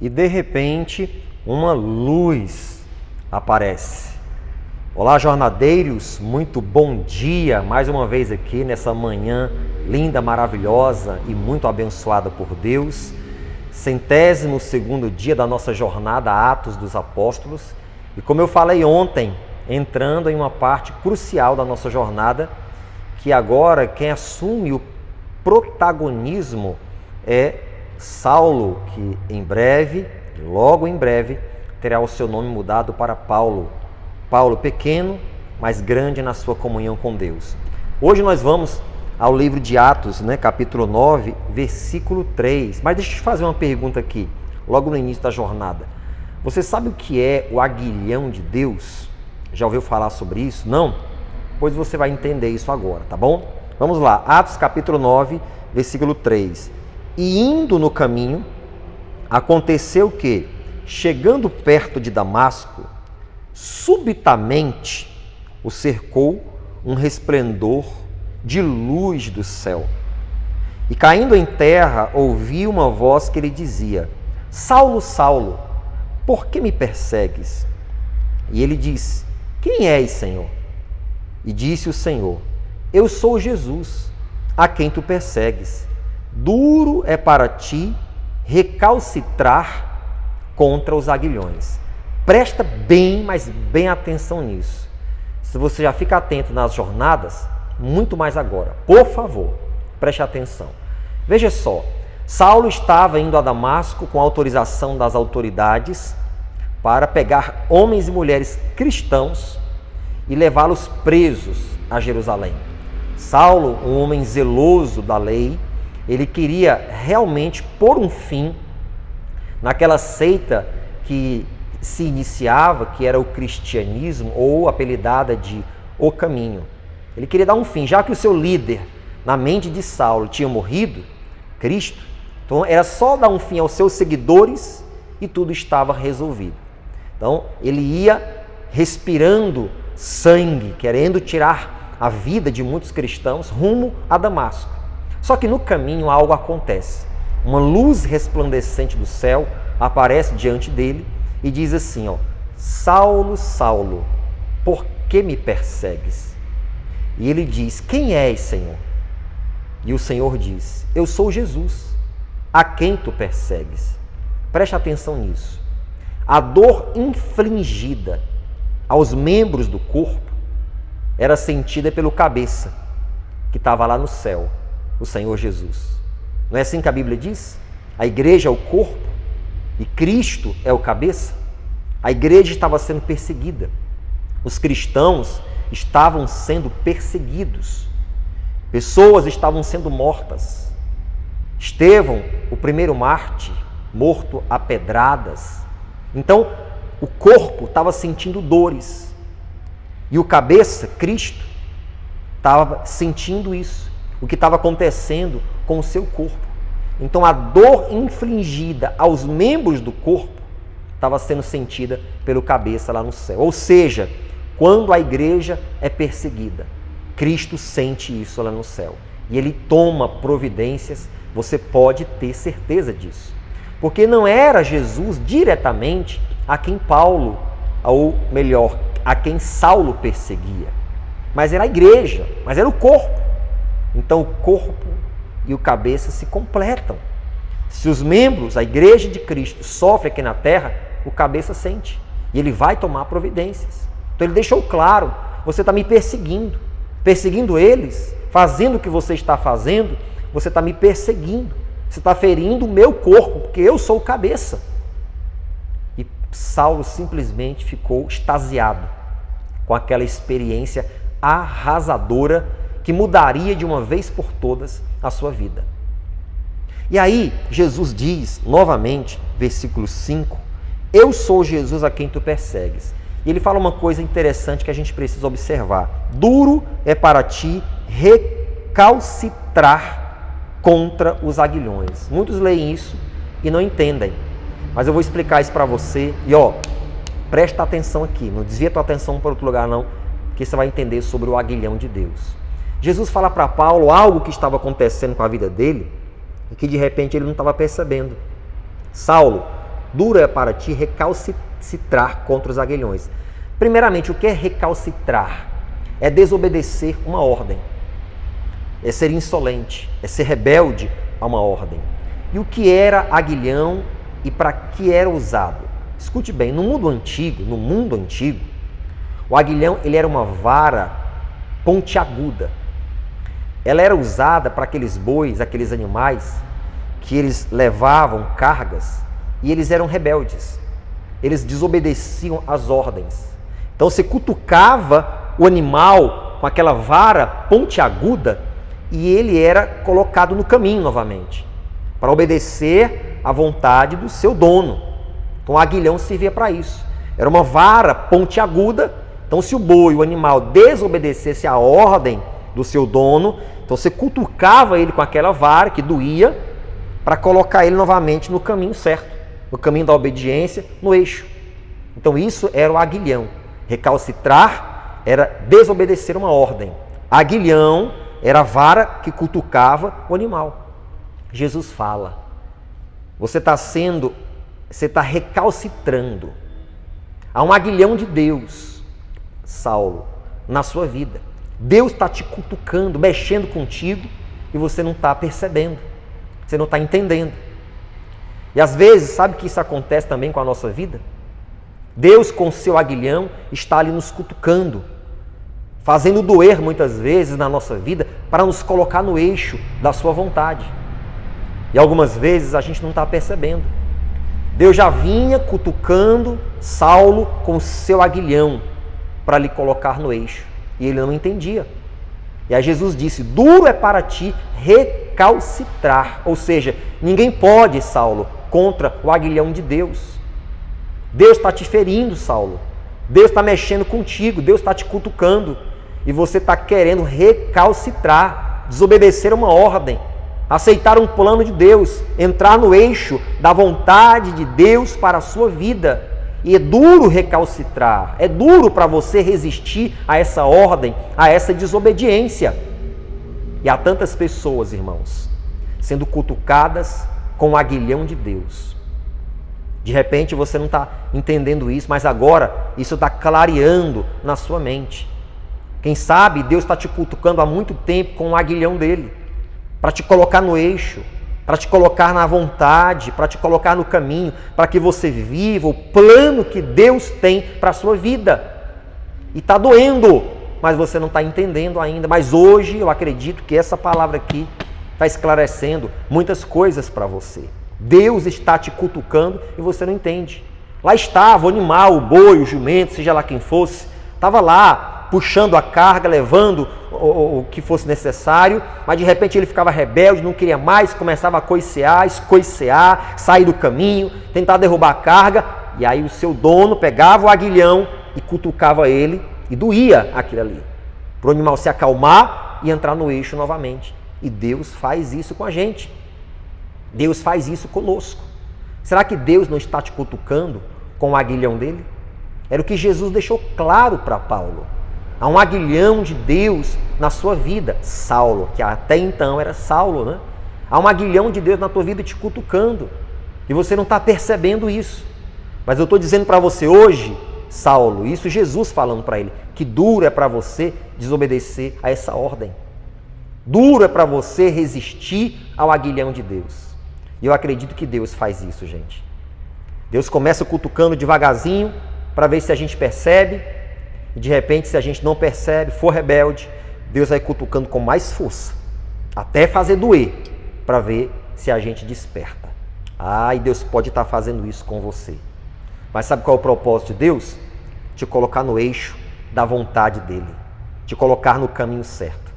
e de repente uma luz aparece. Olá, jornadeiros, muito bom dia, mais uma vez aqui nessa manhã linda, maravilhosa e muito abençoada por Deus. 102º dia da nossa jornada Atos dos Apóstolos. E como eu falei ontem, entrando em uma parte crucial da nossa jornada, que agora quem assume o protagonismo é Saulo, que em breve, logo em breve, terá o seu nome mudado para Paulo. Paulo pequeno, mas grande na sua comunhão com Deus. Hoje nós vamos ao livro de Atos, capítulo 9, versículo 3. Mas deixa eu te fazer uma pergunta aqui, logo no início da jornada. Você sabe o que é o aguilhão de Deus? Já ouviu falar sobre isso? Não? Pois você vai entender isso agora, tá bom? Vamos lá, Atos capítulo 9, versículo 3. E indo no caminho, aconteceu que, chegando perto de Damasco, subitamente o cercou um resplendor de luz do céu. E caindo em terra, ouviu uma voz que lhe dizia: Saulo, Saulo, por que me persegues? E ele disse: Quem és, Senhor? E disse o Senhor: Eu sou Jesus, a quem tu persegues. Duro é para ti recalcitrar contra os aguilhões. Presta bem, mas bem atenção nisso. Se você já fica atento nas jornadas, muito mais agora. Por favor, preste atenção. Veja só, Saulo estava indo a Damasco com autorização das autoridades para pegar homens e mulheres cristãos e levá-los presos a Jerusalém. Saulo, um homem zeloso da lei, ele queria realmente pôr um fim naquela seita que se iniciava, que era o cristianismo, ou apelidada de O Caminho. Ele queria dar um fim, já que o seu líder, na mente de Saulo, tinha morrido, Cristo, então era só dar um fim aos seus seguidores e tudo estava resolvido. Então ele ia respirando sangue, querendo tirar a vida de muitos cristãos rumo a Damasco. Só que no caminho algo acontece. Uma luz resplandecente do céu aparece diante dele e diz assim, Saulo, Saulo, por que me persegues? E ele diz: Quem és, Senhor? E o Senhor diz: Eu sou Jesus, a quem tu persegues. Preste atenção nisso. A dor infligida aos membros do corpo era sentida pelo cabeça, que estava lá no céu, o Senhor Jesus. Não é assim que a Bíblia diz? A igreja é o corpo e Cristo é o cabeça. A igreja estava sendo perseguida. Os cristãos estavam sendo perseguidos. Pessoas estavam sendo mortas. Estevão, o primeiro mártir, morto a pedradas. Então, o corpo estava sentindo dores. E o cabeça, Cristo, estava sentindo isso. O que estava acontecendo com o seu corpo. Então, a dor infligida aos membros do corpo estava sendo sentida pelo cabeça lá no céu. Ou seja, quando a igreja é perseguida, Cristo sente isso lá no céu. E ele toma providências, você pode ter certeza disso. Porque não era Jesus diretamente a quem Paulo, ou melhor, a quem Saulo perseguia. Mas era a igreja, mas era o corpo. Então o corpo e o cabeça se completam. Se os membros, a igreja de Cristo, sofrem aqui na terra, o cabeça sente. E ele vai tomar providências. Então ele deixou claro, você está me perseguindo. Perseguindo eles, fazendo o que você está fazendo, você está me perseguindo. Você está ferindo o meu corpo, porque eu sou o cabeça. E Saulo simplesmente ficou extasiado com aquela experiência arrasadora que mudaria de uma vez por todas a sua vida. E aí, Jesus diz, novamente, versículo 5, Eu sou Jesus a quem tu persegues. E ele fala uma coisa interessante que a gente precisa observar. Duro é para ti recalcitrar contra os aguilhões. Muitos leem isso e não entendem. Mas eu vou explicar isso para você. E presta atenção aqui. Não desvia tua atenção para outro lugar não, que você vai entender sobre o aguilhão de Deus. Jesus fala para Paulo algo que estava acontecendo com a vida dele e que de repente ele não estava percebendo. Saulo, duro é para ti recalcitrar contra os aguilhões. Primeiramente, o que é recalcitrar? É desobedecer uma ordem. É ser insolente, é ser rebelde a uma ordem. E o que era aguilhão e para que era usado? Escute bem, no mundo antigo, o aguilhão ele era uma vara pontiaguda. Ela era usada para aqueles bois, aqueles animais que eles levavam cargas e eles eram rebeldes. Eles desobedeciam às ordens. Então você cutucava o animal com aquela vara pontiaguda e ele era colocado no caminho novamente, para obedecer à vontade do seu dono. Então o aguilhão servia para isso. Era uma vara pontiaguda. Então se o boi, o animal, desobedecesse à ordem do seu dono, então você cutucava ele com aquela vara que doía para colocar ele novamente no caminho certo, no caminho da obediência, no eixo. Então isso era o aguilhão. Recalcitrar era desobedecer uma ordem. Aguilhão era a vara que cutucava o animal. Jesus fala, você está recalcitrando. Há um aguilhão de Deus, Saulo, na sua vida. Deus está te cutucando, mexendo contigo e você não está percebendo, você não está entendendo. E às vezes, sabe que isso acontece também com a nossa vida? Deus com o seu aguilhão está ali nos cutucando, fazendo doer muitas vezes na nossa vida para nos colocar no eixo da sua vontade. E algumas vezes a gente não está percebendo. Deus já vinha cutucando Saulo com o seu aguilhão para lhe colocar no eixo. E ele não entendia. E aí Jesus disse, duro é para ti recalcitrar. Ou seja, ninguém pode, Saulo, contra o aguilhão de Deus. Deus está te ferindo, Saulo. Deus está mexendo contigo, Deus está te cutucando. E você está querendo recalcitrar, desobedecer uma ordem, aceitar um plano de Deus, entrar no eixo da vontade de Deus para a sua vida. E é duro recalcitrar, é duro para você resistir a essa ordem, a essa desobediência. E há tantas pessoas, irmãos, sendo cutucadas com o aguilhão de Deus. De repente você não está entendendo isso, mas agora isso está clareando na sua mente. Quem sabe Deus está te cutucando há muito tempo com o aguilhão dele, para te colocar no eixo, para te colocar na vontade, para te colocar no caminho, para que você viva o plano que Deus tem para a sua vida. E está doendo, mas você não está entendendo ainda. Mas hoje eu acredito que essa palavra aqui está esclarecendo muitas coisas para você. Deus está te cutucando e você não entende. Lá estava o animal, o boi, o jumento, seja lá quem fosse, estava lá puxando a carga, levando o que fosse necessário, mas de repente ele ficava rebelde, não queria mais, começava a coicear, escoicear, sair do caminho, tentar derrubar a carga, e aí o seu dono pegava o aguilhão e cutucava ele, e doía aquilo ali, para o animal se acalmar e entrar no eixo novamente. E Deus faz isso com a gente. Deus faz isso conosco. Será que Deus não está te cutucando com o aguilhão dele? Era o que Jesus deixou claro para Paulo. Há um aguilhão de Deus na sua vida, Saulo, que até então era Saulo, né? Há um aguilhão de Deus na tua vida te cutucando e você não está percebendo isso. Mas eu estou dizendo para você hoje, Saulo, isso Jesus falando para ele, que duro é para você desobedecer a essa ordem. Duro é para você resistir ao aguilhão de Deus. E eu acredito que Deus faz isso, gente. Deus começa cutucando devagarzinho para ver se a gente percebe. E de repente, se a gente não percebe, for rebelde, Deus vai cutucando com mais força, até fazer doer, para ver se a gente desperta. E Deus pode estar fazendo isso com você. Mas sabe qual é o propósito de Deus? Te colocar no eixo da vontade dele, te colocar no caminho certo.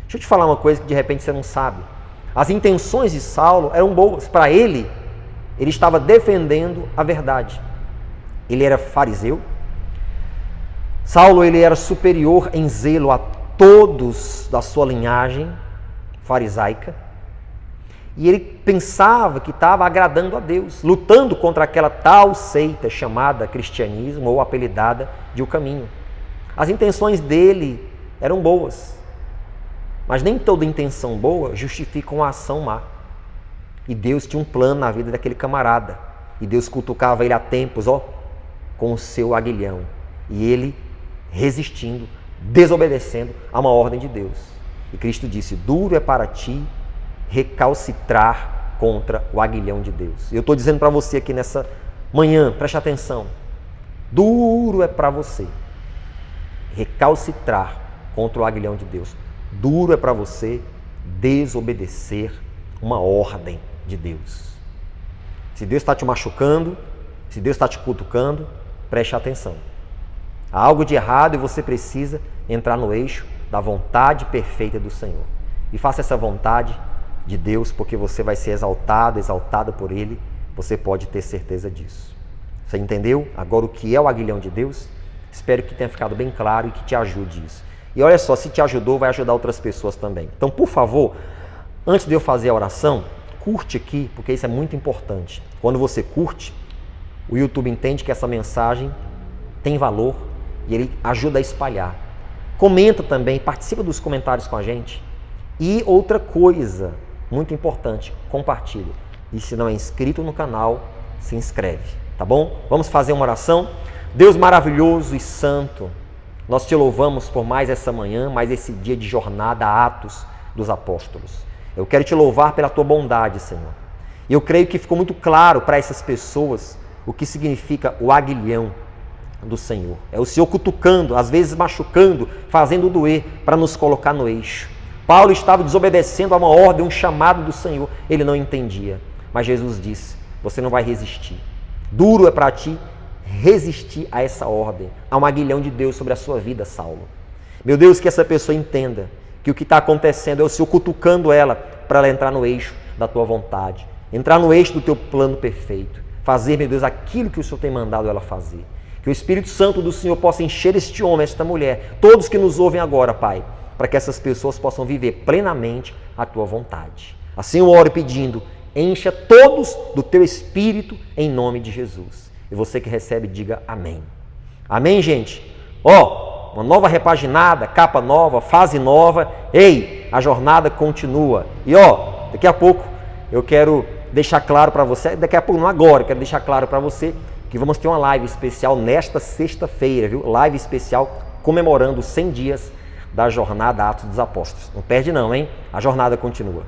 Deixa eu te falar uma coisa que de repente você não sabe. As intenções de Saulo eram boas. Para ele estava defendendo a verdade. Ele era fariseu. Saulo ele era superior em zelo a todos da sua linhagem farisaica. E ele pensava que estava agradando a Deus, lutando contra aquela tal seita chamada cristianismo ou apelidada de o caminho. As intenções dele eram boas, mas nem toda intenção boa justifica uma ação má. E Deus tinha um plano na vida daquele camarada. E Deus cutucava ele a tempos, com o seu aguilhão. E ele resistindo, desobedecendo a uma ordem de Deus. E Cristo disse, duro é para ti recalcitrar contra o aguilhão de Deus. E eu estou dizendo para você aqui nessa manhã, preste atenção, duro é para você recalcitrar contra o aguilhão de Deus. Duro é para você desobedecer uma ordem de Deus. Se Deus está te machucando, se Deus está te cutucando, preste atenção. Há algo de errado e você precisa entrar no eixo da vontade perfeita do Senhor. E faça essa vontade de Deus, porque você vai ser exaltado, exaltada por Ele. Você pode ter certeza disso. Você entendeu agora o que é o aguilhão de Deus? Espero que tenha ficado bem claro e que te ajude isso. E olha só, se te ajudou, vai ajudar outras pessoas também. Então, por favor, antes de eu fazer a oração, curte aqui, porque isso é muito importante. Quando você curte, o YouTube entende que essa mensagem tem valor e ele ajuda a espalhar. Comenta também, participa dos comentários com a gente. E outra coisa muito importante, compartilha. E se não é inscrito no canal, se inscreve, tá bom? Vamos fazer uma oração? Deus maravilhoso e santo, nós te louvamos por mais essa manhã, mais esse dia de jornada a Atos dos Apóstolos. Eu quero te louvar pela tua bondade, Senhor. E eu creio que ficou muito claro para essas pessoas o que significa o aguilhão do Senhor. É o Senhor cutucando, às vezes machucando, fazendo doer para nos colocar no eixo. Paulo estava desobedecendo a uma ordem, um chamado do Senhor. Ele não entendia. Mas Jesus disse, você não vai resistir. Duro é para ti resistir a essa ordem, a um aguilhão de Deus sobre a sua vida, Saulo. Meu Deus, que essa pessoa entenda que o que está acontecendo é o Senhor cutucando ela para ela entrar no eixo da tua vontade, entrar no eixo do teu plano perfeito, fazer, meu Deus, aquilo que o Senhor tem mandado ela fazer. Que o Espírito Santo do Senhor possa encher este homem, esta mulher, todos que nos ouvem agora, Pai, para que essas pessoas possam viver plenamente a tua vontade. Assim eu oro pedindo, encha todos do teu Espírito em nome de Jesus. E você que recebe, diga amém. Amém, gente? Uma nova repaginada, capa nova, fase nova. Ei, a jornada continua. E daqui a pouco eu quero deixar claro para você, daqui a pouco, não agora, eu quero deixar claro para você que vamos ter uma live especial nesta sexta-feira, viu? Live especial comemorando os 100 dias da jornada Atos dos Apóstolos. Não perde não, hein? A jornada continua.